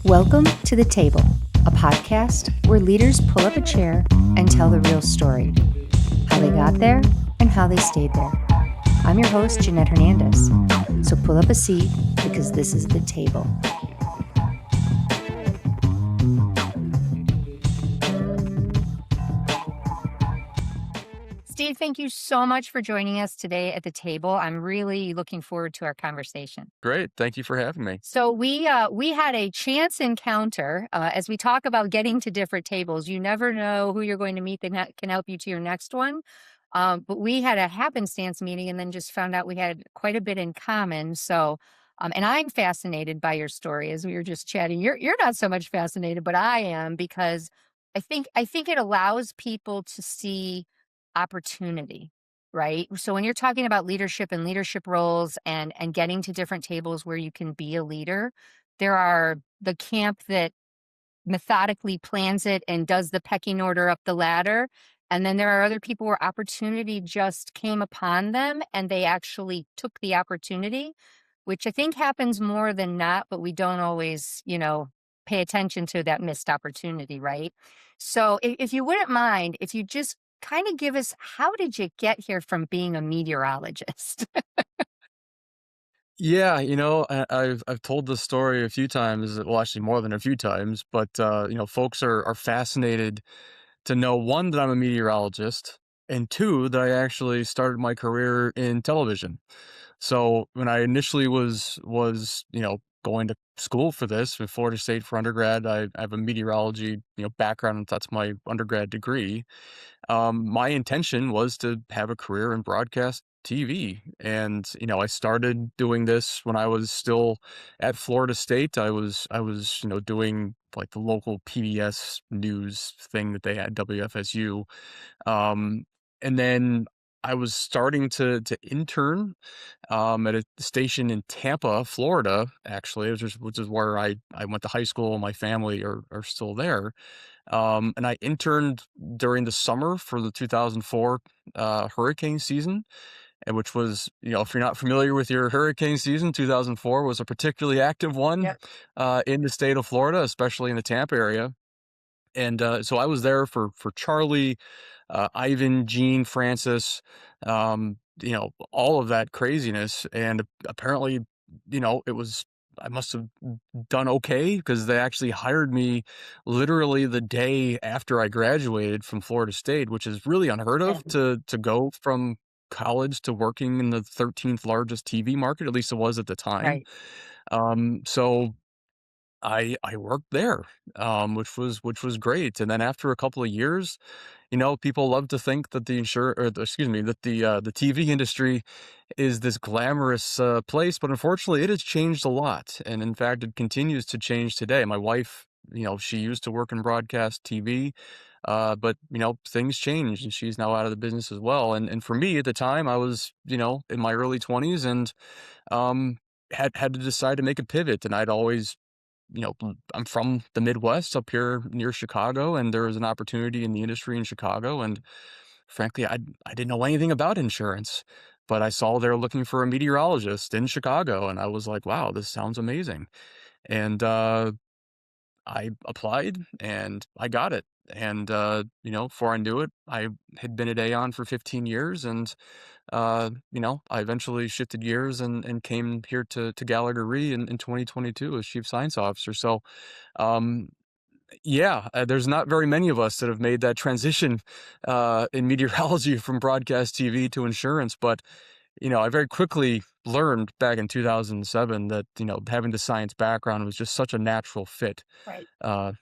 Welcome to The Table, a podcast where leaders pull up a chair and tell the real story, how they got there and how they stayed there. I'm your host, Jeanette Hernandez. So pull up a seat because this is The Table. Steve, thank you so much for joining us today at The Table. I'm really looking forward to our conversation. Great. Thank you for having me. So we had a chance encounter as we talk about getting to different tables. You never know who you're going to meet that can help you to your next one. But we had a happenstance meeting and then just found out we had quite a bit in common. So, and I'm fascinated by your story as we were just chatting. You're not so much fascinated, but I am, because I think it allows people to see opportunity, right? So when you're talking about leadership and leadership roles and getting to different tables where you can be a leader, there are the camp that methodically plans it and does the pecking order up the ladder. And then there are other people where opportunity just came upon them and they actually took the opportunity, which I think happens more than not, but we don't always, pay attention to that missed opportunity, right? So if you wouldn't mind, if you just kind of give us, how did you get here from being a meteorologist? Yeah, I've told this story a few times, well, actually more than a few times, but folks are fascinated to know, one, that I'm a meteorologist, and two, that I actually started my career in television. So when I initially was going to school for this at Florida State for undergrad, I have a meteorology background. That's my undergrad degree. My intention was to have a career in broadcast TV. And, I started doing this when I was still at Florida State. I was doing like the local PBS news thing that they had, WFSU. Um, and then I was starting to intern at a station in Tampa, Florida, actually, which is where I went to high school. My family are still there. And I interned during the summer for the 2004 hurricane season, and which was, if you're not familiar with your hurricane season, 2004 was a particularly active one Yep. in the state of Florida, especially in the Tampa area. And so I was there for Charlie, Ivan, Gene, Francis, all of that craziness. And apparently, it was, I must have done okay because they actually hired me literally the day after I graduated from Florida State, which is really unheard Yeah. of to go from college to working in the 13th largest TV market, at least it was at the time. Right. So I worked there, which was great. And then after a couple of years, people love to think that that the TV industry is this glamorous place, but unfortunately, it has changed a lot, and in fact, it continues to change today. My wife, she used to work in broadcast TV, but things changed, and she's now out of the business as well. And for me at the time, I was in my early 20s, and um, had to decide to make a pivot, and I'd always I'm from the Midwest up here near Chicago, and there was an opportunity in the industry in Chicago. And frankly, I didn't know anything about insurance, but I saw they were looking for a meteorologist in Chicago, and I was like, wow, this sounds amazing. And I applied and I got it. And before I knew it, I had been at Aon for 15 years, and I eventually shifted gears and came here to Gallagher RE in 2022 as chief science officer. So, um, yeah, there's not very many of us that have made that transition in meteorology from broadcast TV to insurance. But, I very quickly learned back in 2007 that, having the science background was just such a natural fit Right.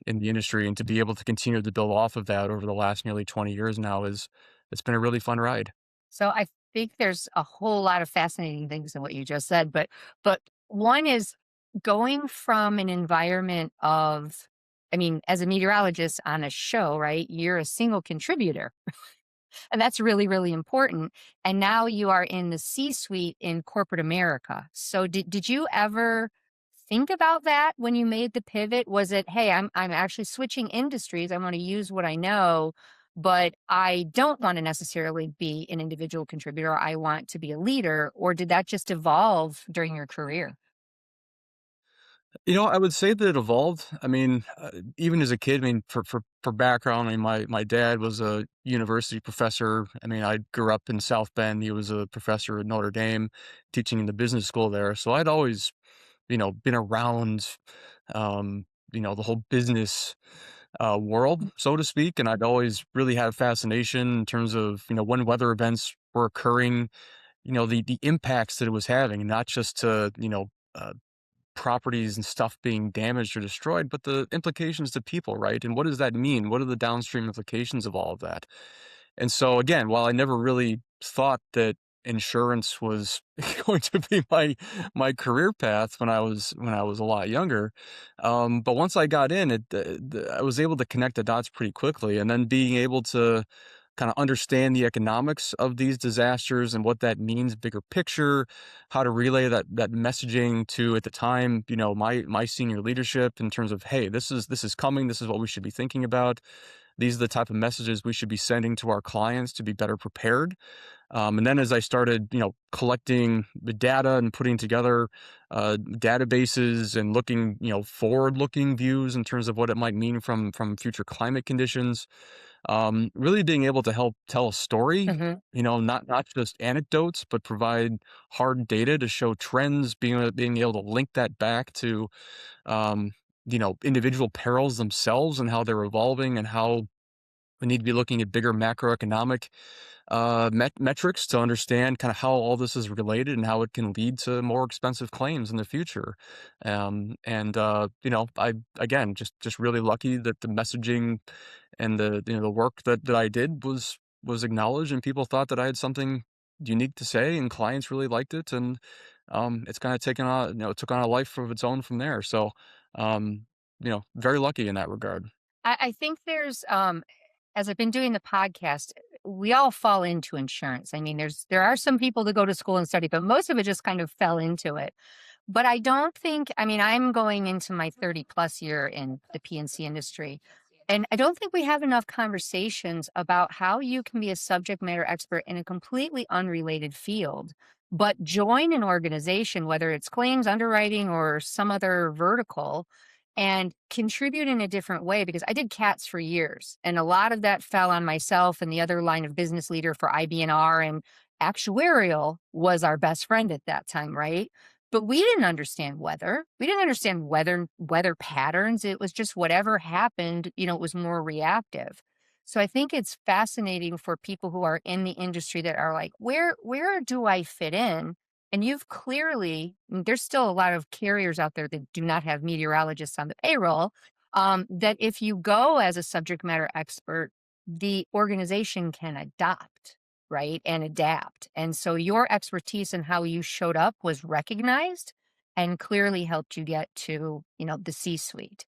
in the industry. And to be able to continue to build off of that over the last nearly 20 years now it's been a really fun ride. So I think there's a whole lot of fascinating things in what you just said, but one is going from an environment of, I mean, as a meteorologist on a show, right? You're a single contributor, and that's really, really important. And now you are in the C-suite in corporate America. So did you ever think about that when you made the pivot? Was it, hey, I'm actually switching industries. I want to use what I know, but I don't want to necessarily be an individual contributor. I want to be a leader. Or did that just evolve during your career? I would say that it evolved. I mean, even as a kid, I mean, for background, I mean, my dad was a university professor. I mean, I grew up in South Bend. He was a professor at Notre Dame, teaching in the business school there. So I'd always, been around, um, the whole business world, so to speak, and I'd always really had fascination in terms of when weather events were occurring, the impacts that it was having, and not just to Uh, properties and stuff being damaged or destroyed, but the implications to people, right? And what does that mean? What are the downstream implications of all of that? And so again, while I never really thought that insurance was going to be my career path when I was a lot younger, but once I got in it, I was able to connect the dots pretty quickly, and then being able to kind of understand the economics of these disasters and what that means bigger picture, how to relay that messaging to, at the time, my senior leadership, in terms of, hey, this is coming, this is what we should be thinking about, these are the type of messages we should be sending to our clients to be better prepared. And then as I started, collecting the data and putting together databases and looking, forward-looking views in terms of what it might mean from future climate conditions, really being able to help tell a story, Mhm. not just anecdotes, but provide hard data to show trends, being able to link that back to um, individual perils themselves and how they're evolving, and how we need to be looking at bigger macroeconomic metrics to understand kind of how all this is related and how it can lead to more expensive claims in the future. And I, again, just really lucky that the messaging and the work that I did was acknowledged, and people thought that I had something unique to say, and clients really liked it, and it's kind of it took on a life of its own from there. So very lucky in that regard. I think there's, as I've been doing the podcast, we all fall into insurance. I mean, there are some people that go to school and study, but most of it just kind of fell into it. But I don't think, I mean, I'm going into my 30 plus year in the PNC industry. And I don't think we have enough conversations about how you can be a subject matter expert in a completely unrelated field, but join an organization, whether it's claims, underwriting, or some other vertical, and contribute in a different way. Because I did cats for years, and a lot of that fell on myself and the other line of business leader for IBNR, and actuarial was our best friend at that time, right? But we didn't understand weather. We didn't understand weather patterns. It was just whatever happened, it was more reactive. So I think it's fascinating for people who are in the industry that are like, where do I fit in? And you've clearly, there's still a lot of carriers out there that do not have meteorologists on the payroll. That if you go as a subject matter expert, the organization can adopt, right, and adapt. And so your expertise and how you showed up was recognized and clearly helped you get to, the C-suite.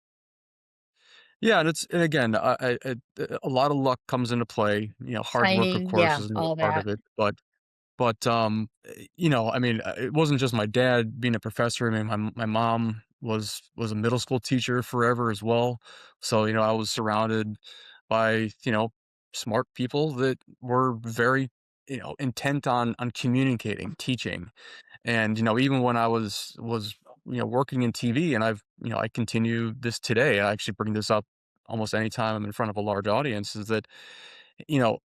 Yeah, and again, a lot of luck comes into play. Hard work, of Timing, course, yeah, is another all part that. of it. I mean, it wasn't just my dad being a professor. I mean, my mom was a middle school teacher forever as well. So I was surrounded by smart people that were very intent on communicating, teaching. And, even when I was, working in TV, and I continue this today. I actually bring this up almost anytime I'm in front of a large audience, is that, you know,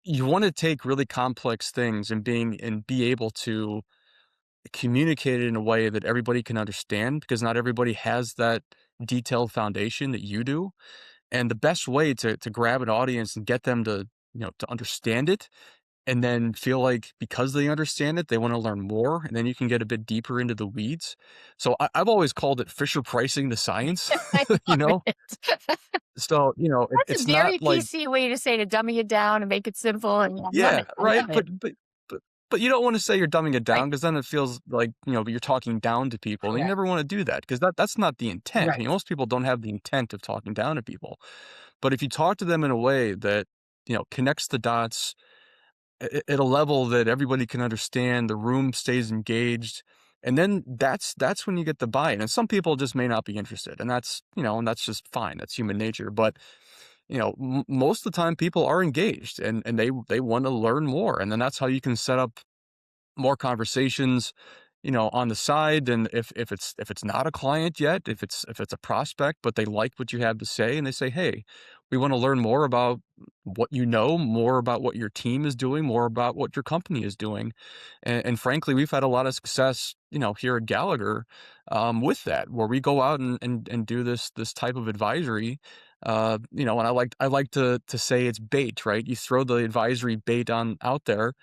you want to take really complex things and be able to communicate it in a way that everybody can understand, because not everybody has that detailed foundation that you do. And the best way to grab an audience and get them to understand it, and then feel like because they understand it, they wanna learn more, and then you can get a bit deeper into the weeds. So I've always called it Fisher pricing the science, I you love know? it. So, That's a it's not very like, PC way to say to dummy it down and make it simple, and I love yeah, it. I right, love it. but but you don't wanna say you're dumbing it Right. down, because then it feels like, you're talking down to people, and you Correct. never wanna do that, because that's not the intent. I Right. mean, most people don't have the intent of talking down to people. But if you talk to them in a way that, connects the dots at a level that everybody can understand, the room stays engaged, and then that's when you get the buy-in. And some people just may not be interested, and that's just fine. That's human nature. But most of the time, people are engaged, and they want to learn more, and then that's how you can set up more conversations. on the side, and if it's not a client yet, if it's a prospect, but they like what you have to say, and they say, "Hey, we want to learn more about what you know, more about what your team is doing, more about what your company is doing," and frankly, we've had a lot of success, here at Gallagher, with that, where we go out and do this type of advisory, and I like to say it's bait, right? You throw the advisory bait on out there,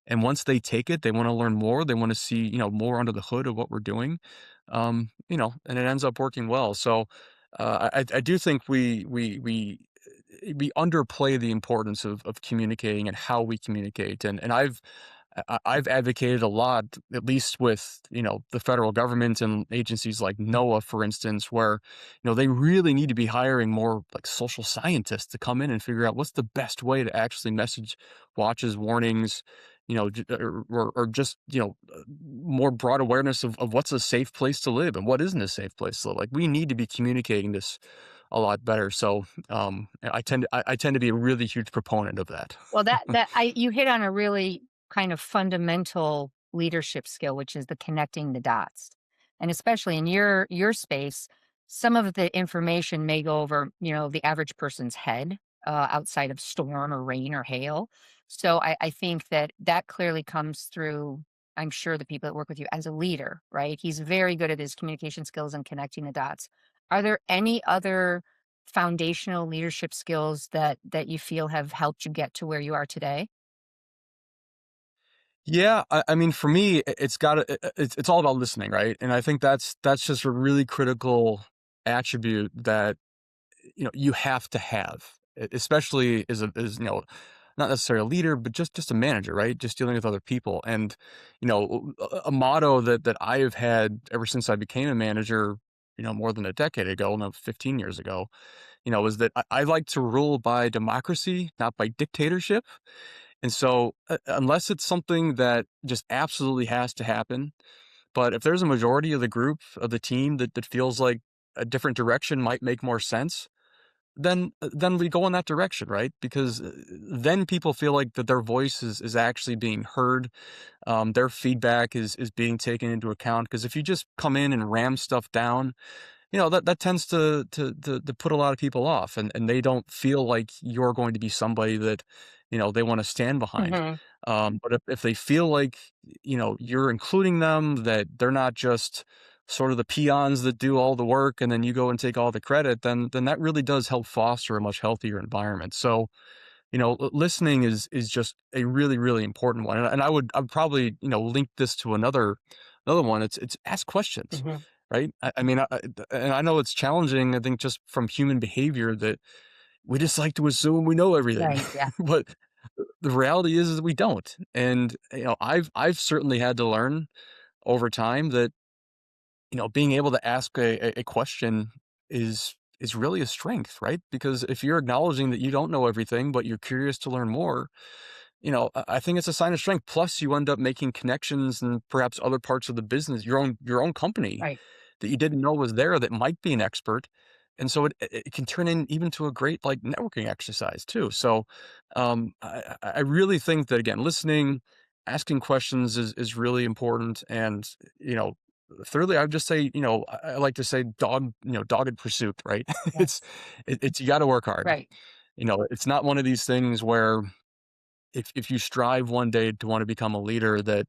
and once they take it, they wanna learn more, they wanna see, more under the hood of what we're doing, and it ends up working well. So, I do think we underplay the importance of communicating and how we communicate, and I've advocated a lot, at least with, the federal government and agencies like NOAA, for instance, where, they really need to be hiring more like social scientists to come in and figure out what's the best way to actually message watches, warnings, or just, more broad awareness of what's a safe place to live and what isn't a safe place to live. Like we need to be communicating this a lot better. So, I tend to be a really huge proponent of that. Well, that I you hit on a really kind of fundamental leadership skill, which is the connecting the dots. And especially in your space, some of the information may go over, the average person's head, outside of storm or rain or hail. So I think that that clearly comes through, I'm sure, the people that work with you as a leader, right? He's very good at his communication skills and connecting the dots. Are there any other foundational leadership skills that you feel have helped you get to where you are today? Yeah, I mean, for me, it's got it's all about listening, right? And I think that's just a really critical attribute that you have to have, especially as not necessarily a leader, but just a manager, right? Just dealing with other people, and a motto that I have had ever since I became a manager, more than a decade ago, no, 15 years ago, was that I like to rule by democracy, not by dictatorship. And so, unless it's something that just absolutely has to happen, but if there's a majority of the group of the team that feels like a different direction might make more sense, then we go in that direction, right? Because then people feel like that their voice is actually being heard, their feedback is being taken into account. Because if you just come in and ram stuff down, that tends to put a lot of people off, and they don't feel like you're going to be somebody that, they wanna stand behind. Mhm. But if they feel like, you're including them, that they're not just sort of the peons that do all the work and then you go and take all the credit, then that really does help foster a much healthier environment. So, listening is just a really, really important one, and I would probably, link this to another one. It's ask questions, Mhm. right? I mean, and I know it's challenging, I think, just from human behavior that we just like to assume we know everything, Right, yeah. but the reality is we don't, and, I've certainly had to learn over time that, being able to ask a question is really a strength, right? Because if you're acknowledging that you don't know everything, but you're curious to learn more, I think it's a sign of strength. Plus, you end up making connections and perhaps other parts of the business, your own company Right. that you didn't know was there that might be an expert. And so it can turn in even to a great like networking exercise too. So I really think that again, listening, asking questions is really important. And you know, thirdly, I would just say, I like to say dogged pursuit, right? it's Yes. it's you got to work hard. Right. It's not one of these things where if you strive one day to want to become a leader that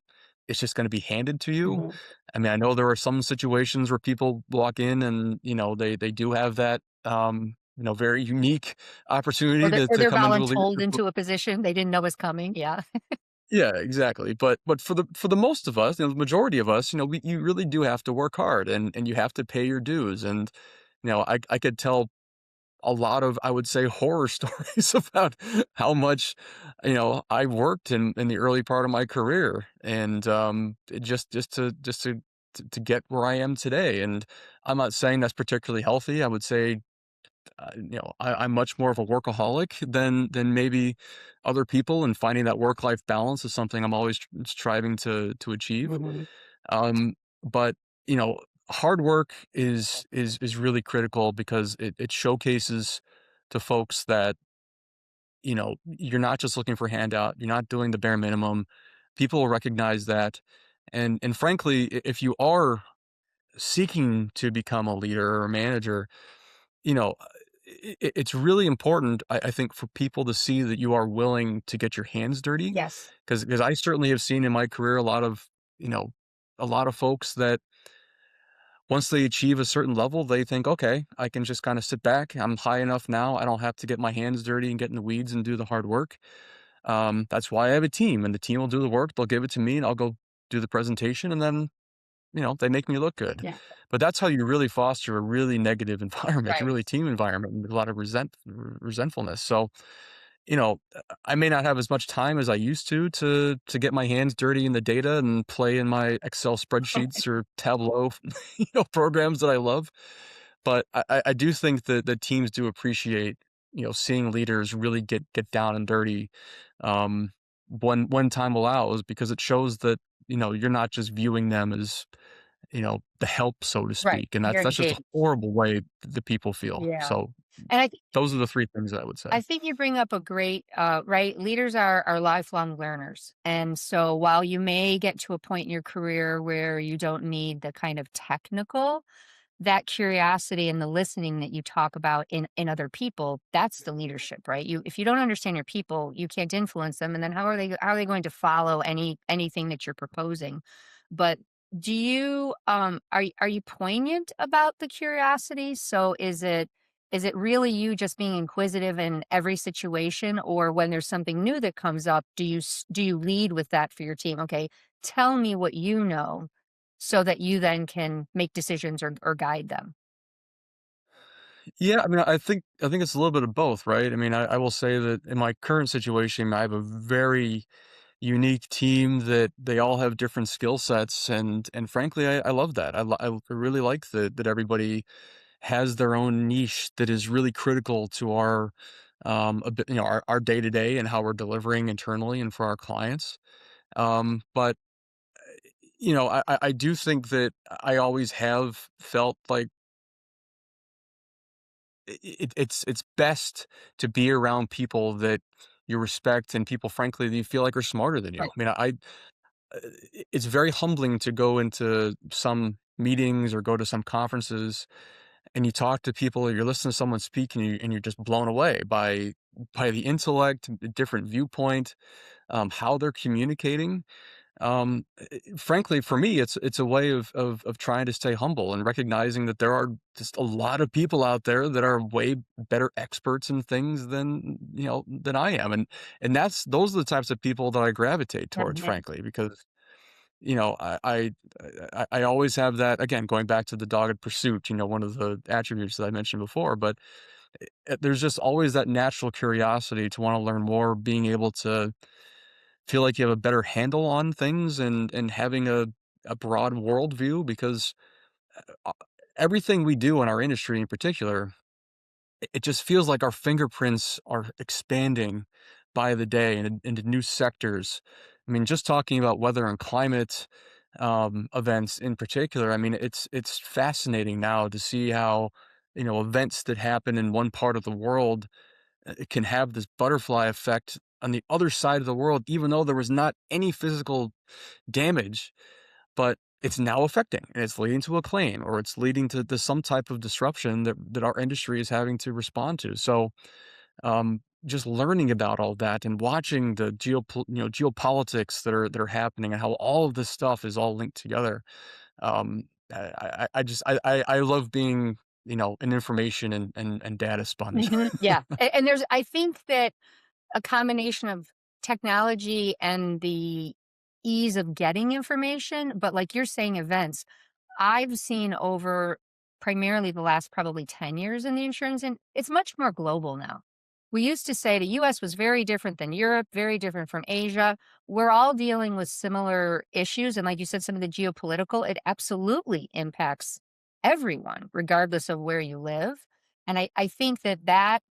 it's just going to be handed to you. Mhm. I mean, I know there are some situations where people walk in and, they do have that, very unique opportunity Or to they're come into a leadership. voluntold into a position they didn't know was coming, yeah. Yeah, exactly. But for the most of us, the majority of us, you really do have to work hard and you have to pay your dues. And, I could tell a lot of, I would say, horror stories about how much, I worked in the early part of my career, and it just to get where I am today. And I'm not saying that's particularly healthy. I would say, I'm much more of a workaholic than maybe other people, and finding that work life balance is something I'm always striving to achieve. Mhm. Um, but you know, hard work is really critical because it showcases to folks that you're not just looking for a handout, you're not doing the bare minimum. People will recognize that, And frankly, if you are seeking to become a leader or a manager, you know, it's really important, I think, for people to see that you are willing to get your hands dirty, Yes. because I certainly have seen in my career a lot of, you know, a lot of folks that once they achieve a certain level, they think, okay, I can just kind of sit back. I'm high enough now. I don't have to get my hands dirty and get in the weeds and do the hard work. That's why I have a team, and the team will do the work. They'll give it to me, and I'll go do the presentation, and then they make me look good. Yeah. But that's how you really foster a really negative environment, a Right. really team environment with a lot of resentfulness. So, I may not have as much time as I used to get my hands dirty in the data and play in my Excel spreadsheets or Tableau, programs that I love. But I do think that the teams do appreciate, seeing leaders really get down and dirty, um, when time allows, because it shows that, you're not just viewing them as, the help, so to Right. speak, and that's You're that's just a engaged. horrible way that people feel. Yeah. So And those are the 3 things I would say. I think you bring up a great, right? Leaders are lifelong learners. And so while you may get to a point in your career where you don't need the kind of technical, that curiosity and the listening that you talk about in other people, that's the leadership, right? If you don't understand your people, you can't influence them. And then how are they going to follow anything that you're proposing? But do you are you poignant about the curiosity? So is it really you just being inquisitive in every situation, or when there's something new that comes up, do you lead with that for your team? Okay, tell me what you know, so that you then can make decisions or guide them. Yeah, I mean, I think it's a little bit of both, right? I mean, I will say that in my current situation, I have a very unique team that they all have different skill sets, and frankly, I love that. I really like that everybody has their own niche that is really critical to our a bit, our day to day and how we're delivering internally and for our clients. But I do think that I always have felt like it's best to be around people that you respect and people, frankly, that you feel like are smarter than you. I Right. mean, it's very humbling to go into some meetings or go to some conferences and you talk to people or you're listening to someone speak and you're just blown away by the intellect, the different viewpoint, how they're communicating. Frankly, for me, it's a way of trying to stay humble and recognizing that there are just a lot of people out there that are way better experts in things than I am, and those are the types of people that I gravitate towards, Mhm. frankly, because I always have that, again, going back to the dogged pursuit, one of the attributes that I mentioned before, but there's just always that natural curiosity to want to learn more, being able to feel like you have a better handle on things and having a broad worldview because uh, everything we do in our industry in particular, it just feels like our fingerprints are expanding by the day and into new sectors. I mean, just talking about weather and climate events in particular, I mean, it's fascinating now to see how events that happen in one part of the world, it can have this butterfly effect on the other side of the world, even though there was not any physical damage, but it's now affecting and it's leading to a claim or it's leading to some type of disruption that our industry is having to respond to. So, just learning about all that and watching the geopolitics that are happening and how all of this stuff is all linked together. I love being an information and data sponge. Mhm. Yeah. And I think that a combination of technology and the ease of getting information, but like you're saying, events. I've seen over primarily the last probably 10 years in the insurance, and it's much more global now. We used to say the US was very different than Europe, very different from Asia. We're all dealing with similar issues. And like you said, some of the geopolitical, it absolutely impacts everyone, regardless of where you live. And I think that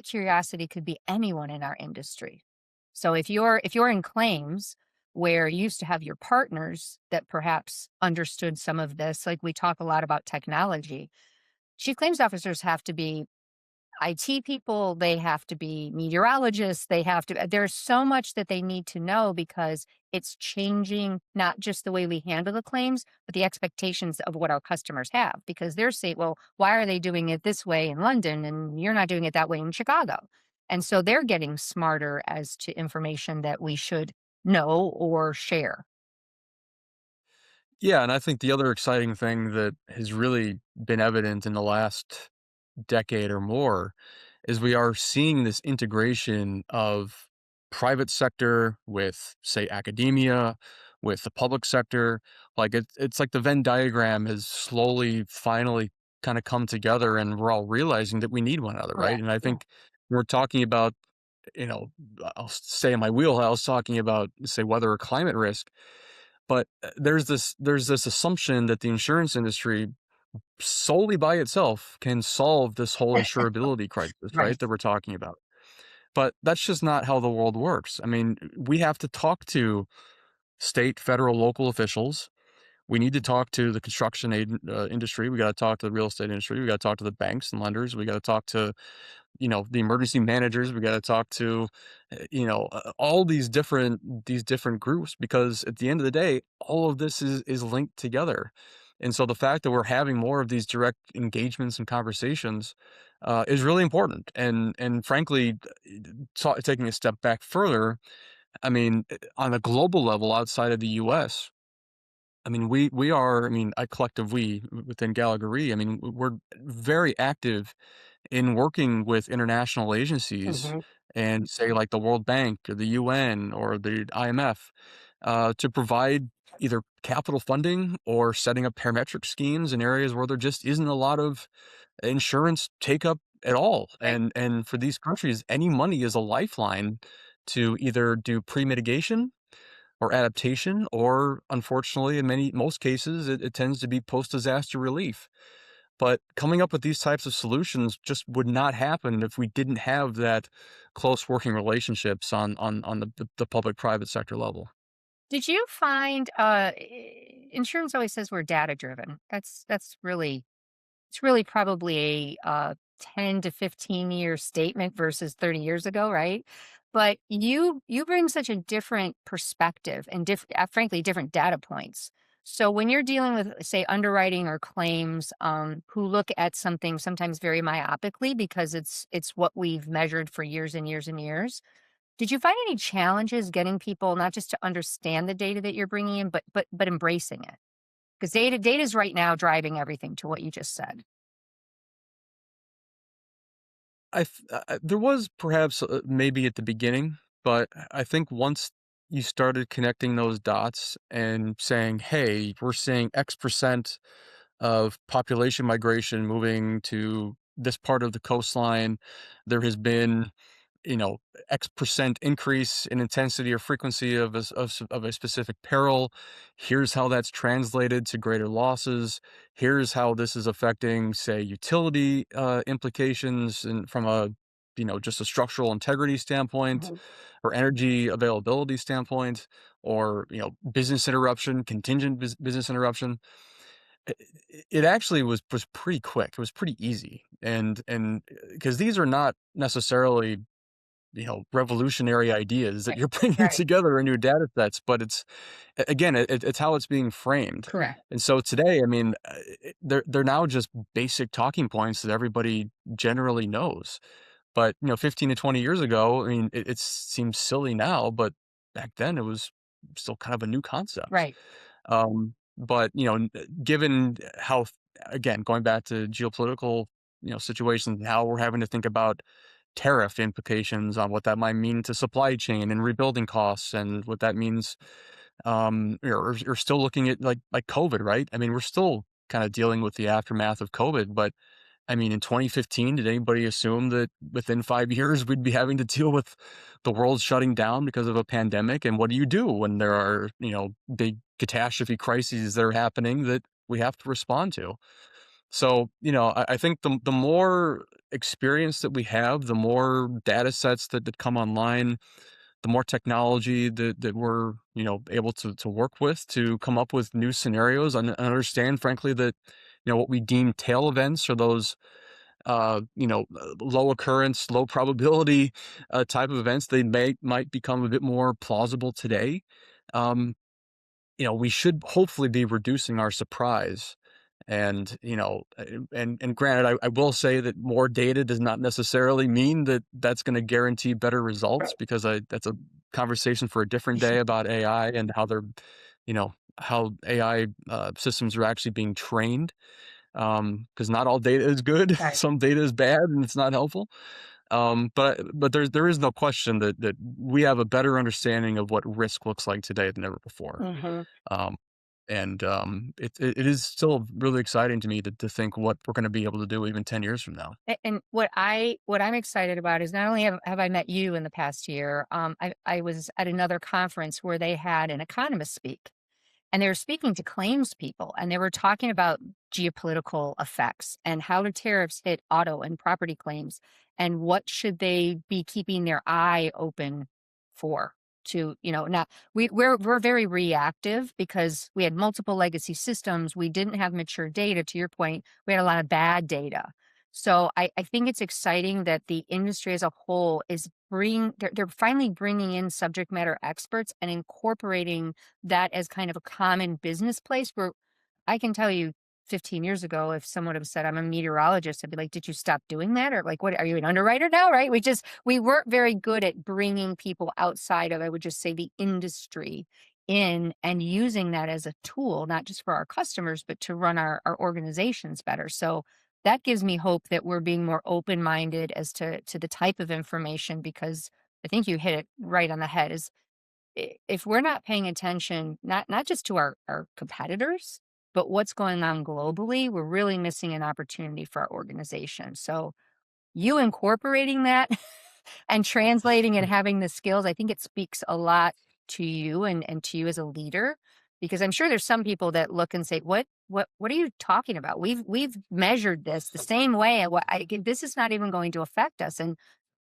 curiosity could be anyone in our industry. So if you're in claims where you used to have your partners that perhaps understood some of this, like we talk a lot about technology, chief claims officers have to be IT people, they have to be meteorologists, they have to there's so much that they need to know because it's changing not just the way we handle the claims, but the expectations of what our customers have because they're saying, "Well, why are they doing it this way in London and you're not doing it that way in Chicago?" And so they're getting smarter as to information that we should know or share. Yeah, and I think the other exciting thing that has really been evident in the last decade or more is we are seeing this integration of private sector with, say, academia, with the public sector. Like it's like the Venn diagram has slowly, finally kind of come together, and we're all realizing that we need one another, right? Correct. And I Yeah. think we're talking about, you know, I'll say in my wheelhouse, talking about, say, weather or climate risk. But there's this assumption that the insurance industry solely by itself can solve this whole insurability crisis, right, Right. that we're talking about. But that's just not how the world works. I mean, we have to talk to state, federal, local officials. We need to talk to the construction industry. We got to talk to the real estate industry. We got to talk to the banks and lenders. We got to talk to, the emergency managers. We got to talk to, all these different groups, because at the end of the day, all of this is linked together. And so the fact that we're having more of these direct engagements and conversations is really important. And frankly, taking a step back further, I mean, on a global level outside of the U.S., I mean, we are. I mean, I collective we within Gallagher RE. I mean, we're very active in working with international agencies Mhm. and say like the World Bank or the UN or the IMF to provide either capital funding or setting up parametric schemes in areas where there just isn't a lot of insurance take up at all. Right. And for these countries, any money is a lifeline to either do pre-mitigation or adaptation, or unfortunately, in most cases, it tends to be post-disaster relief. But coming up with these types of solutions just would not happen if we didn't have that close working relationships on the public-private sector level. Did you find, insurance always says we're data driven. That's really it's really probably a, 10 to 15-year statement versus 30 years ago, right? But you bring such a different perspective and frankly, different data points. So when you're dealing with, say, underwriting or claims, who look at something sometimes very myopically because it's what we've measured for years and years and years, did you find any challenges getting people not just to understand the data that you're bringing in, but embracing it? Because data is right now driving everything to what you just said. There was perhaps maybe at the beginning, but I think once you started connecting those dots and saying, "Hey, we're seeing X% of population migration moving to this part of the coastline. There has been, you know, X% increase in intensity or frequency of a specific peril. Here's how that's translated to greater losses. Here's how this is affecting, say, utility implications and from a, just a structural integrity standpoint Mhm. or energy availability standpoint, or, business interruption, contingent business interruption. It actually was pretty quick. It was pretty easy, and because these are not necessarily, revolutionary ideas that Right, you're bringing right. together in your data sets, but again, it's how it's being framed. Correct. And so today, I mean, they're now just basic talking points that everybody generally knows. But 15 to 20 years ago, I mean, it seems silly now, but back then it was still kind of a new concept. Right. But given how, again, going back to geopolitical, situations, now we're having to think about tariff implications on what that might mean to supply chain and rebuilding costs and what that means. You're still looking at like COVID, right? I mean, we're still kind of dealing with the aftermath of COVID, but I mean, in 2015, did anybody assume that within 5 years we'd be having to deal with the world shutting down because of a pandemic? And what do you do when there are, big catastrophe crises that are happening that we have to respond to? So, I think the more experience that we have, the more data sets that come online, the more technology that we're, able to work with to come up with new scenarios and understand, frankly, that, what we deem tail events or those low occurrence, low probability type of events, they might become a bit more plausible today. Um, we should hopefully be reducing our surprise. And, and granted, I will say that more data does not necessarily mean that that's going to guarantee better results, because that's a conversation for a different day about AI and how how AI systems are actually being trained. Because not all data is good. Right. Some data is bad and it's not helpful. But there is no question that we have a better understanding of what risk looks like today than ever before. Mhm. Um, it is still really exciting to me to think what we're going to be able to do even 10 years from now. And what I'm excited about is not only have I met you in the past year, I was at another conference where they had an economist speak. And they were speaking to claims people, and they were talking about geopolitical effects and how do tariffs hit auto and property claims, and what should they be keeping their eye open for. To now we're very reactive because we had multiple legacy systems. We didn't have mature data. To your point, we had a lot of bad data. So I think it's exciting that the industry as a whole is they're finally bringing in subject matter experts and incorporating that as kind of a common business place where I can tell you 15 years ago, if someone would have said, I'm a meteorologist, I'd be like, did you stop doing that? Or like, what are you an underwriter now? Right. We weren't very good at bringing people outside of, I would just say, the industry in and using that as a tool, not just for our customers, but to run our organizations better. So that gives me hope that we're being more open minded as to the type of information, because I think you hit it right on the head is if we're not paying attention, not just to our competitors, but what's going on globally, we're really missing an opportunity for our organization. So you incorporating that and translating and having the skills, I think it speaks a lot to you and to you as a leader, because I'm sure there's some people that look and say, what are you talking about? We've measured this the same way. This is not even going to affect us. And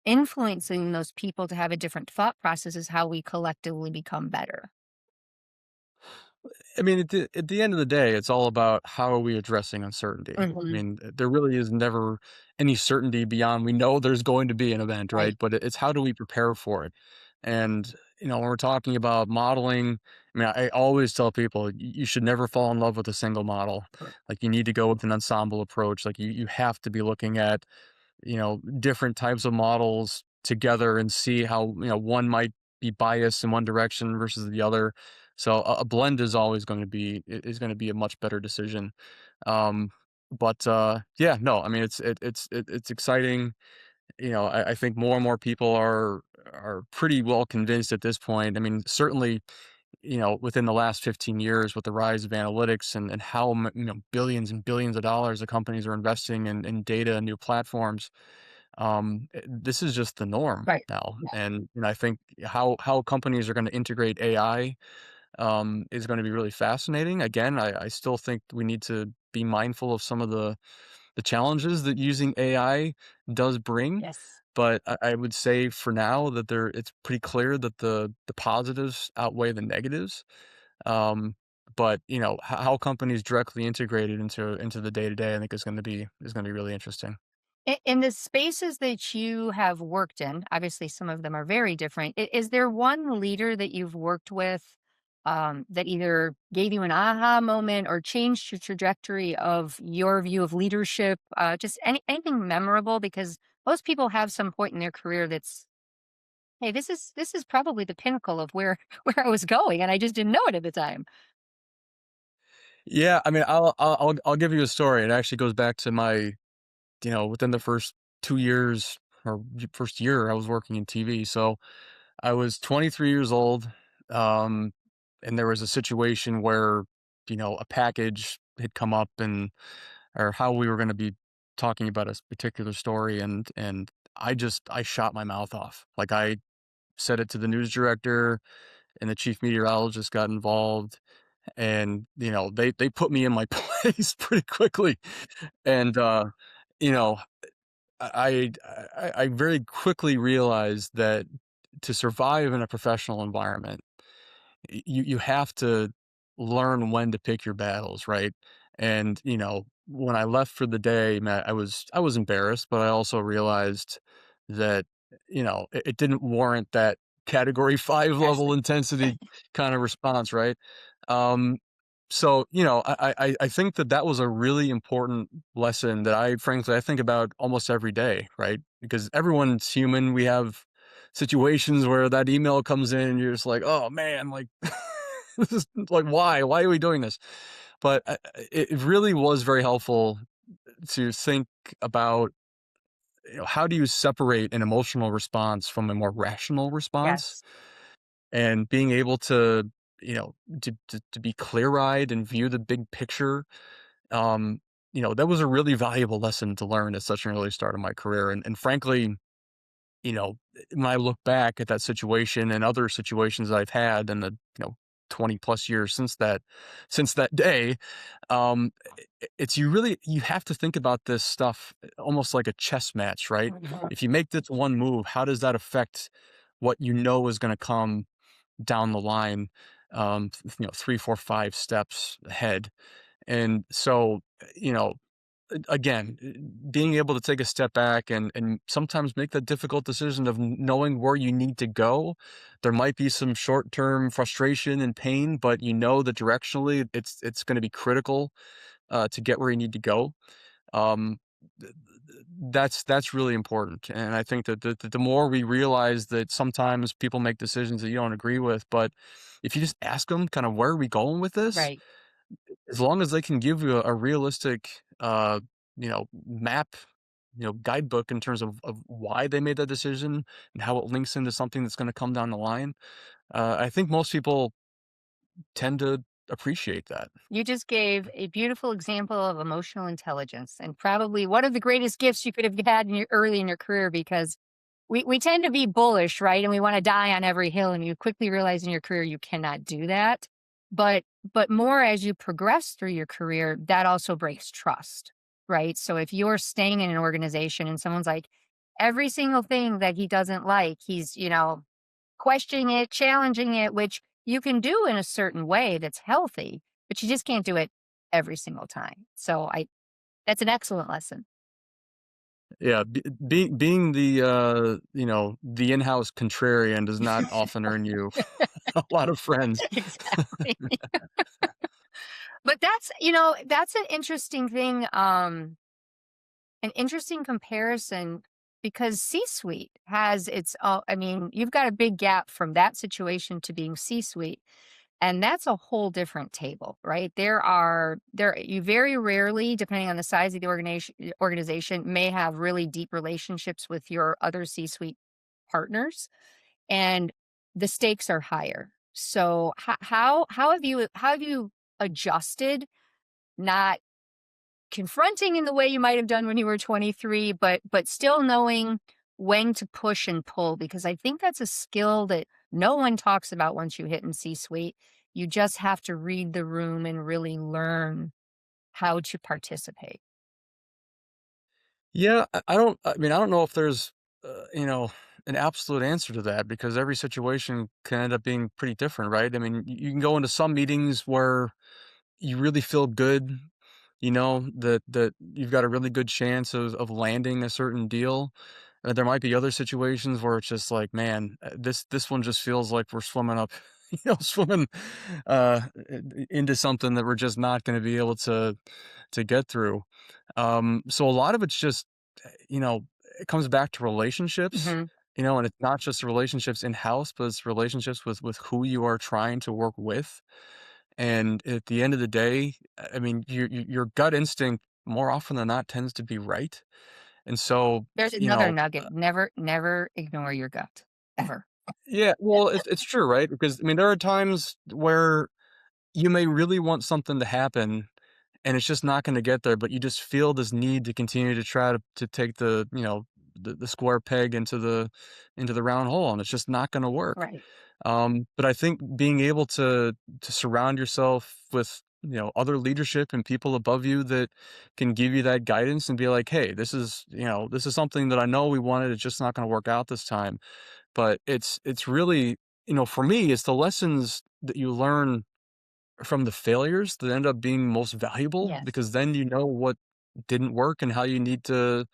influencing those people to have a different thought process is how we collectively become better. I mean, at the end of the day, it's all about how are we addressing uncertainty. I Mhm. mean, there really is never any certainty beyond we know there's going to be an event, right? Right. But it's how do we prepare for it? And when we're talking about modeling, I mean, I always tell people you should never fall in love with a single model. Like you need to go with an ensemble approach. Like you have to be looking at different types of models together and see how, one might be biased in one direction versus the other. So a blend is always going to is going to be a much better decision. Um, but yeah, no, I mean it's exciting. I think more and more people are pretty well convinced at this point. I mean, certainly, within the last 15 years with the rise of analytics and how billions and billions of dollars the companies are investing in data and new platforms, this is just the norm Right. now. Yeah. And I think how companies are going to integrate AI is going to be really fascinating. Again, I still think we need to be mindful of some of the challenges that using AI does bring. Yes. But I would say for now that it's pretty clear that the positives outweigh the negatives. Um, but how companies directly integrate it into the day to day, I think is going to be really interesting. In the spaces that you have worked in, obviously some of them are very different. Is there one leader that you've worked with that either gave you an aha moment or changed your trajectory of your view of leadership? Just anything memorable, because most people have some point in their career that's, hey, this is probably the pinnacle of where where I was going, and I just didn't know it at the time. Yeah, I mean, I'll give you a story. It actually goes back to my, within the first 2 years or first year I was working in TV. So I was 23 years old, um, and there was a situation where, a package had come up and or how we were going to be talking about a particular story, and I shot my mouth off. Like I said it to the news director, and the chief meteorologist got involved, and they put me in my place pretty quickly, and you know I very quickly realized that to survive in a professional environment, you have to learn when to pick your battles, right? And when I left for the day, man, I was embarrassed, but I also realized that, it didn't warrant that category 5 level Exactly. intensity kind of response, right? Um, so, I think that that was a really important lesson that I think about almost every day, right? Because everyone's human. We have situations where that email comes in and you're just like, "Oh, man, like, this is like, why? Why are we doing this?" But, it really was very helpful to think about, how do you separate an emotional response from a more rational response? Yes. And being able to, to be clear-eyed and view the big picture, um, that was a really valuable lesson to learn at such an early start of my career, and frankly, when I look back at that situation and other situations that I've had in the, 20 plus years since that day, it's you have to think about this stuff almost like a chess match, right? Mhm. If you make this one move, how does that affect what you know is going to come down the line, 3, 4, 5 steps ahead? And so, you know, again, being able to take a step back and sometimes make that difficult decision of knowing where you need to go. There might be some short-term frustration and pain, but you know that directionally it's going to be critical to get where you need to go. Um, that's really important, and I think that the more we realize that sometimes people make decisions that you don't agree with, but if you just ask them, kind of, where are we going with this? Right. As long as they can give you a realistic, map, guidebook in terms of why they made that decision and how it links into something that's going to come down the line, I think most people tend to appreciate that. You just gave a beautiful example of emotional intelligence and probably one of the greatest gifts you could have had in your early in your career because we tend to be bullish, right? And we want to die on every hill. And you quickly realize in your career you cannot do that. But but more as you progress through your career, that also breaks trust, right? So if you're staying in an organization and someone's like, every single thing that he doesn't like, he's, questioning it, challenging it, which you can do in a certain way that's healthy, but you just can't do it every single time. So I that's an excellent lesson. Yeah, being the the in-house contrarian does not often earn you a lot of friends. Exactly. But that's an interesting thing, an interesting comparison because C-suite has its I mean, you've got a big gap from that situation to being C-suite. And that's a whole different table, right? There you very rarely, depending on the size of the organization, may have really deep relationships with your other C-suite partners, and the stakes are higher. So how have you adjusted, not confronting in the way you might have done when you were 23, but still knowing when to push and pull, because I think that's a skill that no one talks about once you hit in C-suite. You just have to read the room and really learn how to participate. Yeah, I don't know if there's, an absolute answer to that because every situation can end up being pretty different, right? I mean, you can go into some meetings where you really feel good, that you've got a really good chance of landing a certain deal. There might be other situations where it's just like, man, this one just feels like we're swimming up, swimming into something that we're just not going to be able to get through. So a lot of it's just, it comes back to relationships. Mhm. And it's not just the relationships in house, but it's relationships with who you are trying to work with. And at the end of the day, I mean, your gut instinct more often than not tends to be right. And so, There's another nugget. Never ignore your gut, ever. yeah, well, it's true, right? Because I mean, there are times where you may really want something to happen and it's just not going to get there, but you just feel this need to continue to try to take the square peg into the round hole, and it's just not going to work. Right. But I think being able to surround yourself with, other leadership and people above you that can give you that guidance and be like, hey, this is something that I know we wanted, it's just not going to work out this time. But it's really, for me, it's the lessons that you learn from the failures that end up being most valuable, Yes. because then you know what didn't work and how you need to,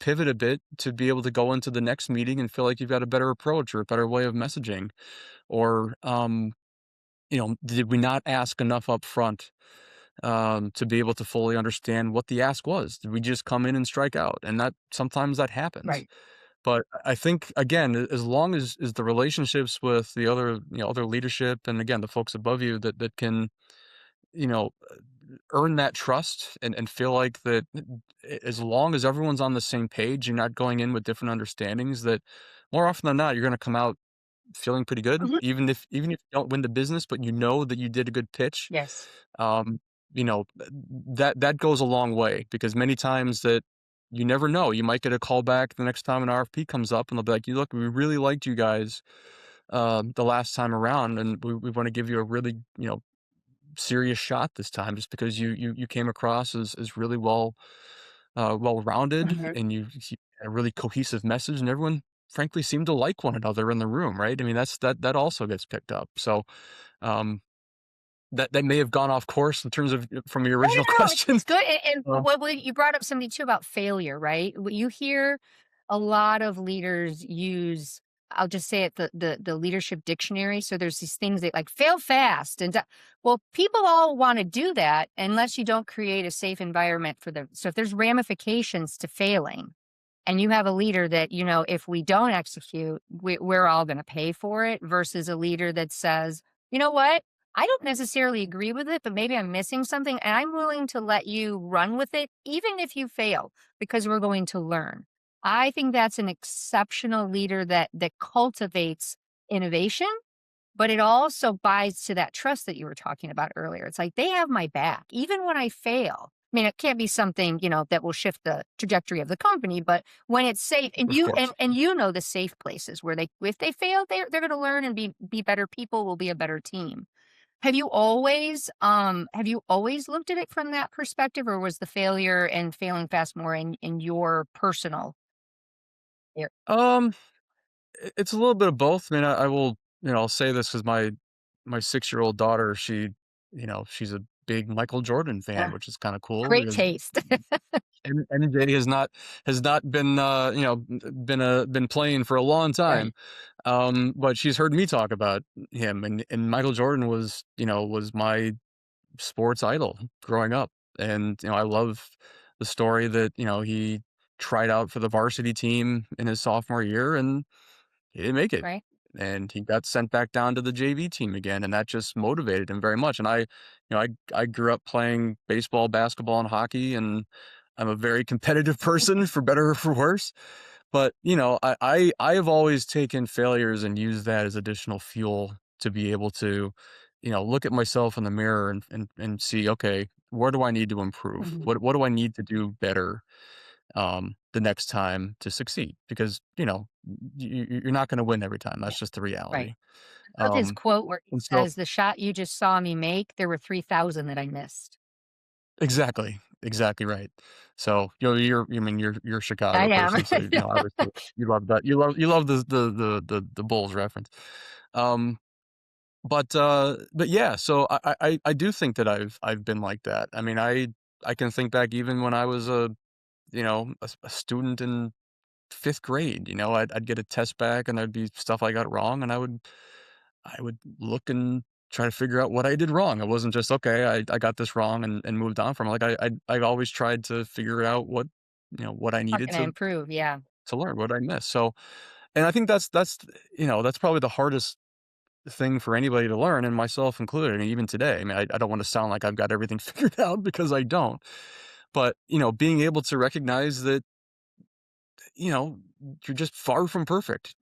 pivot a bit to be able to go into the next meeting and feel like you've got a better approach or a better way of messaging. Or, did we not ask enough up front, to be able to fully understand what the ask was? Did we just come in and strike out? And that sometimes that happens. Right. But I think again, as long as the relationships with the other, other leadership and again the folks above you that can, you know, earn that trust and feel like that as long as everyone's on the same page, you're not going in with different understandings, that more often than not, you're gonna come out feeling pretty good, Mhm. even if you don't win the business, but you know that you did a good pitch. Yes. Um, that goes a long way, because many times that you never know, you might get a call back the next time an RFP comes up, and they'll be like, "You look, we really liked you guys the last time around, and we want to give you a really serious shot this time, just because you came across as really well rounded, Mhm. and you had a really cohesive message, and everyone frankly seemed to like one another in the room, right? I mean, that also gets picked up. So um, that may have gone off course in terms of from your No, original no, no, question. it's good, and Uh, what you brought up something too about failure, right? What you hear a lot of leaders use, I'll just say it, the leadership dictionary, so there's these things that, like, fail fast, and well, people all wanna do that unless you don't create a safe environment for them. So if there's ramifications to failing, and you have a leader that, if we don't execute, we're all going to pay for it, versus a leader that says, you know what, I don't necessarily agree with it, but maybe I'm missing something, and I'm willing to let you run with it even if you fail, because we're going to learn. I think that's an exceptional leader that cultivates innovation, but it also buys to that trust that you were talking about earlier. It's like they have my back even when I fail. I mean, it can't be something, that will shift the trajectory of the company, but when it's safe, and of you course. and you know the safe places where if they fail, they're going to learn and be better people, will be a better team. Have you always looked at it from that perspective, or was the failure and failing fast more in your personal area? Um, it's a little bit of both. I mean, I will, I'll say this because my 6-year-old daughter, she's a big Michael Jordan fan, Uh, which is kind of cool Great because taste. MJ has not been been playing for a long time. Right. But she's heard me talk about him, and Michael Jordan was my sports idol growing up. And I love the story that he tried out for the varsity team in his sophomore year, and he didn't make it. Right. And he got sent back down to the JV team again, and that just motivated him very much. And I grew up playing baseball, basketball, and hockey, and I'm a very competitive person for better or for worse. But I have always taken failures and used that as additional fuel to be able to, look at myself in the mirror and see, okay, where do I need to improve? Mhm. What do I need to do better the next time to succeed? Because you're not going to win every time. Yeah. That's just the Right. reality. I love his Um, quote where he and so says, "The shot you just saw me make, there were 3,000 that I missed." exactly right. So I mean, you're a I Chicago am. person, so obviously you love that. You love the Bulls reference. Um, but yeah, so I do think that I've been like that. I mean, I can think back even when I was a student in 5th grade. I'd get a test back and there'd be stuff I got wrong, and I would look and try to figure out what I did wrong. It wasn't just, "Okay, I got this wrong," and moved on from it. Like, I always tried to figure out what I How needed can I improve? Yeah. to learn, what I missed. So and I think that's probably the hardest thing for anybody to learn, and myself included, and even today. I mean, I don't wanna sound like I've got everything figured out, because I don't. But, being able to recognize that, you know, you're just far from perfect,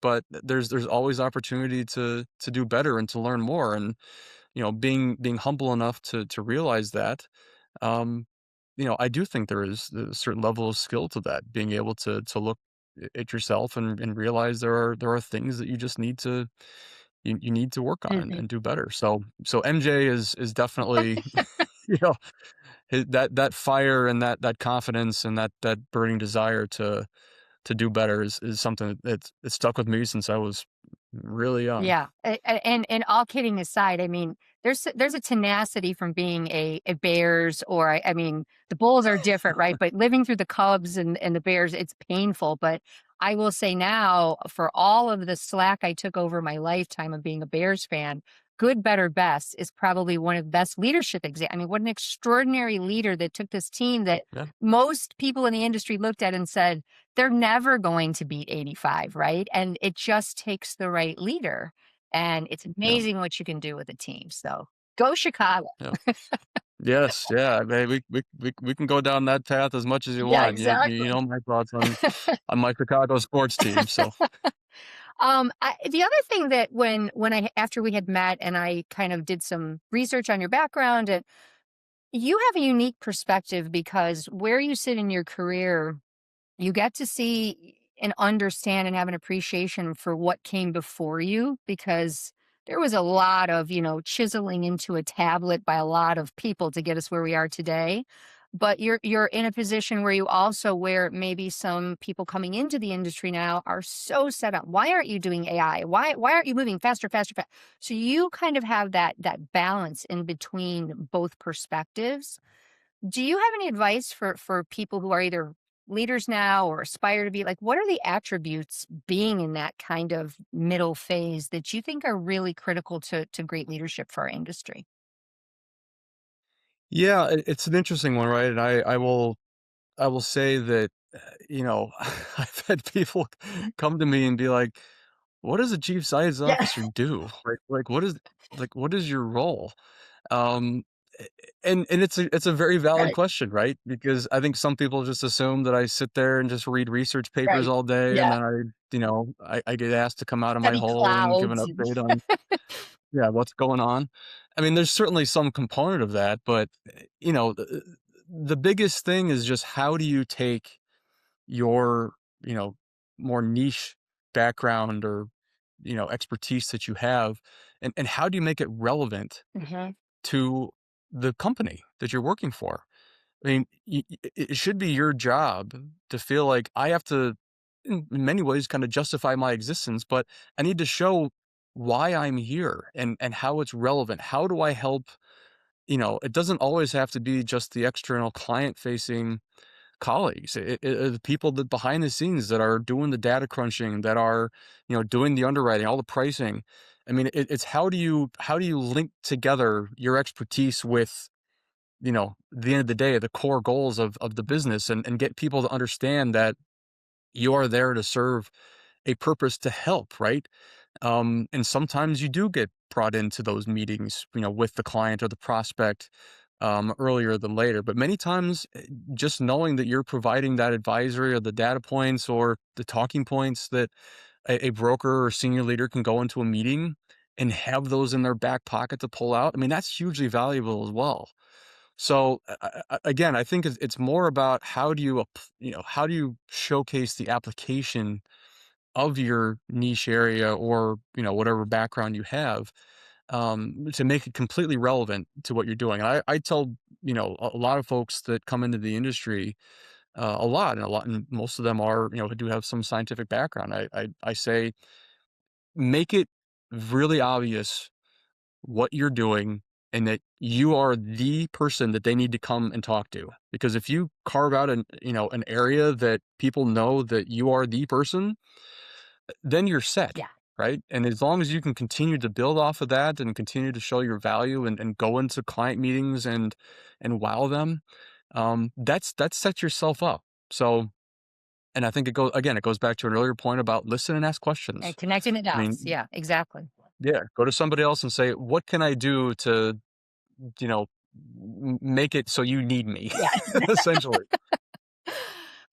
but there's always opportunity to do better and to learn more. And being humble enough to realize that, um, I do think there is a certain level of skill to that, being able to look at yourself and realize there are things that you just need to work on Mhm. and do better. So MJ is definitely you know that fire and that confidence and that burning desire to do better is something that's stuck with me since I was really young. Yeah, and all kidding aside, I mean, there's a tenacity from being a Bears, or I mean, the Bulls are different, right? But living through the Cubs and the Bears, it's painful. But I will say now, for all of the slack I took over my lifetime of being a Bears fan, good, better, best is probably one of the best leadership I mean, what an extraordinary leader that took this team that Yeah, most people in the industry looked at and said, they're never going to beat 85, right? And it just takes the right leader. And it's yeah, amazing what you can do with a team. So go Chicago. yeah. Yes, yeah, man, we can go down that path as much as you Yeah, want. You exactly. know my thoughts on my Chicago sports team, so The other thing that when I after we had met and I kind of did some research on your background, and you have a unique perspective because where you sit in your career, you get to see and understand and have an appreciation for what came before you, because there was a lot of, chiseling into a tablet by a lot of people to get us where we are today. But you're in a position where you also, where maybe some people coming into the industry now are so set up. Why aren't you doing AI? Why aren't you moving faster, faster, faster? So you kind of have that balance in between both perspectives. Do you have any advice for people who are either leaders now or aspire to be, like, what are the attributes being in that kind of middle phase that you think are really critical to great leadership for our industry? yeah, it's an interesting one, right? And I will say that, you know, I've had people come to me and be like, "What does a chief science Yeah. officer do? What is your role?" Um, and it's a very valid Right, question, right? Because I think some people just assume that I sit there and just read research papers right. all day, and Yeah. then I get asked to come out of my Study hole and give an clouds and update on, yeah, what's going on. I mean, there's certainly some component of that, but, the biggest thing is just how do you take your, you know, more niche background or, expertise that you have, and how do you make it relevant Mhm. to the company that you're working for? I mean, it should be your job to feel like I have to, in many ways, kind of justify my existence, but I need to show why I'm here and how it's relevant. How do I help? It doesn't always have to be just the external client facing colleagues. The people that behind the scenes that are doing the data crunching, that are, doing the underwriting, all the pricing. I mean, it's how do you link together your expertise with, the end of the day, the core goals of the business, and get people to understand that you are there to serve a purpose to help, right? And sometimes you do get brought into those meetings, with the client or the prospect, earlier than later. But many times, just knowing that you're providing that advisory or the data points or the talking points that a broker or senior leader can go into a meeting and have those in their back pocket to pull out. I mean, that's hugely valuable as well. So again, I think it's more about how do you showcase the application of your niche area or whatever background you have, to make it completely relevant to what you're doing. And I tell a lot of folks that come into the industry, and most of them are, do have some scientific background. I say make it really obvious what you're doing and that you are the person that they need to come and talk to. Because if you carve out an area that people know that you are the person, then you're set, Yeah. right? And as long as you can continue to build off of that and continue to show your value and go into client meetings and wow them, that's set yourself up. So, and I think it goes back to an earlier point about listen and ask And questions. connecting the I dots. mean, Yeah, exactly. yeah, go to somebody else and say, what can I do to, you know, make it so you need me, Yeah. essentially.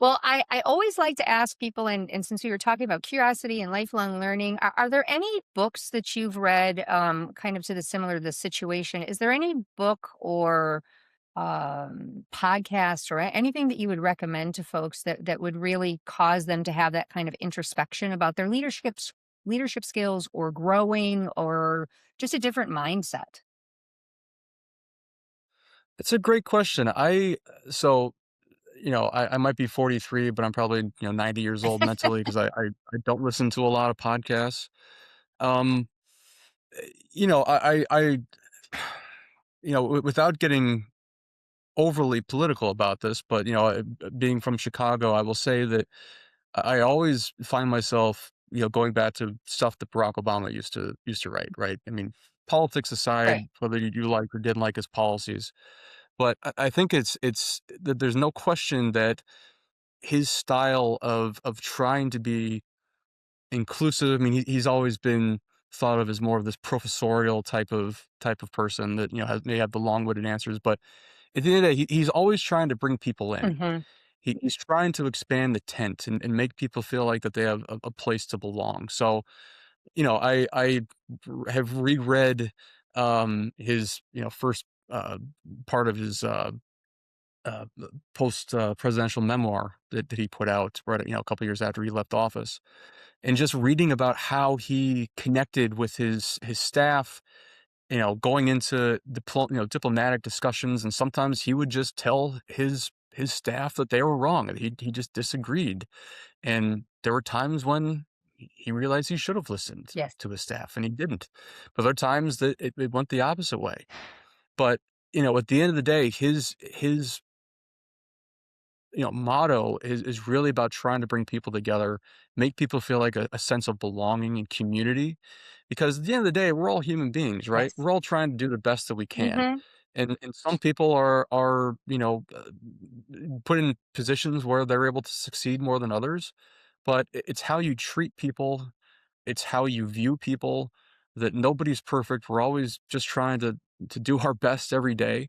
Well, I always like to ask people, and since we were talking about curiosity and lifelong learning, are there any books that you've read, kind of to the similar to the situation? Is there any book or podcast or anything that you would recommend to folks that would really cause them to have that kind of introspection about their leadership skills, or growing, or just a different mindset? It's a great question. So, I might be 43, but I'm probably, 90 years old mentally because I don't listen to a lot of podcasts. Um, I without getting overly political about this, but being from Chicago, I will say that I always find myself, going back to stuff that Barack Obama used to write, right? I mean, politics Right. aside, whether you like or didn't like his policies, but I think it's that there's no question that his style of trying to be inclusive. I mean, he's always been thought of as more of this professorial type of person that may have the long-winded answers, but at the end of the day, he's always trying to bring people in. Mhm. He's trying to expand the tent and make people feel like that they have a place to belong. So, have reread his first part of his post presidential memoir that he put out right a couple years after he left office, and just reading about how he connected with his staff, going into diplomatic discussions, and sometimes he would just tell his staff that they were wrong, and he just disagreed. And there were times when he realized he should have listened Yes. to his staff, and he didn't. But there are times that it went the opposite way. But at the end of the day, his motto is really about trying to bring people together, make people feel like a sense of belonging and community. Because at the end of the day, we're all human beings, right? Yes. We're all trying to do the best that we can. Mhm. And some people are put in positions where they're able to succeed more than others. But it's how you treat people, it's how you view people, that nobody's perfect. We're always just trying to do our best every day.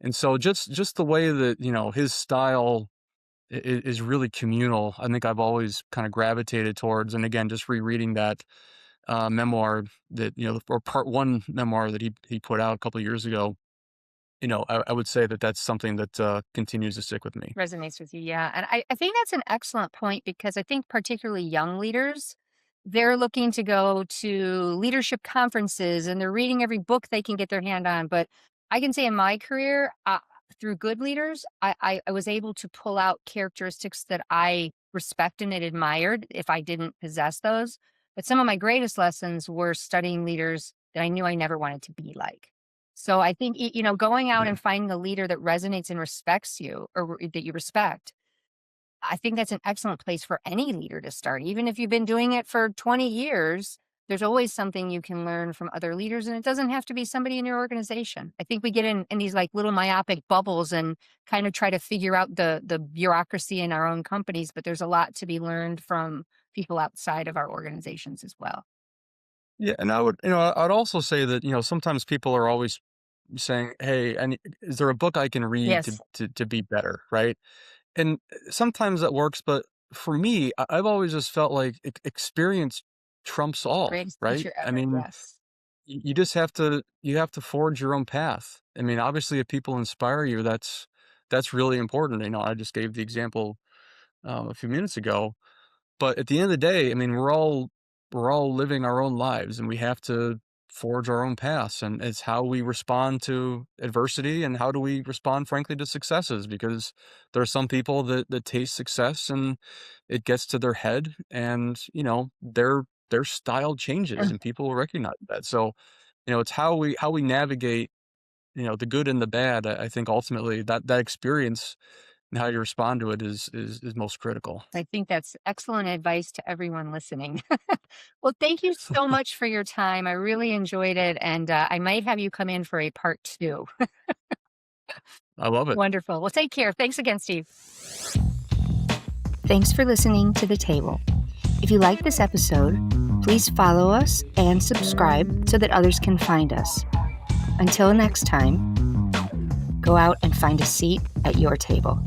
And so just the way that, his style is really communal. I think I've always kind of gravitated towards, and again, just rereading that memoir that, or part one memoir that he put out a couple of years ago, I would say that that's something that continues to stick with me. Resonates with you, yeah, and I think that's an excellent point because I think particularly young leaders, they're looking to go to leadership conferences, and they're reading every book they can get their hand on, but I can say in my career, through good leaders, I was able to pull out characteristics that I respected and admired if I didn't possess those, but some of my greatest lessons were studying leaders that I knew I never wanted to be like. So I think, going out Yeah. and finding a leader that resonates and respects you or that you respect, I think that's an excellent place for any leader to start. Even if you've been doing it for 20 years, there's always something you can learn from other leaders. And it doesn't have to be somebody in your organization. I think we get in these like little myopic bubbles and kind of try to figure out the bureaucracy in our own companies, but there's a lot to be learned from people outside of our organizations as well. Yeah, and I'd also say that, sometimes people are always saying, "Hey, is there a book I can read to Yes. to be better?" Right? And sometimes that works, but for me, I've always just felt like experience trumps all, Greatest right? teacher I ever. mean, Yes. you just have to forge your own path. I mean, obviously, if people inspire you, that's really important. I just gave the example a few minutes ago, but at the end of the day, I mean, we're all living our own lives, and we have to forge our own paths, and it's how we respond to adversity, and how do we respond, frankly, to successes, because there are some people that taste success and it gets to their head, and their style changes, and people will recognize that. So, it's how we navigate, the good and the bad. I think ultimately that experience and how you respond to it is most critical. I think that's excellent advice to everyone listening. Well, thank you so much for your time. I really enjoyed it, and I might have you come in for a part two. I love it. Wonderful. Well, take care. Thanks again, Steve. Thanks for listening to The Table. If you like this episode, please follow us and subscribe so that others can find us. Until next time, go out and find a seat at your table.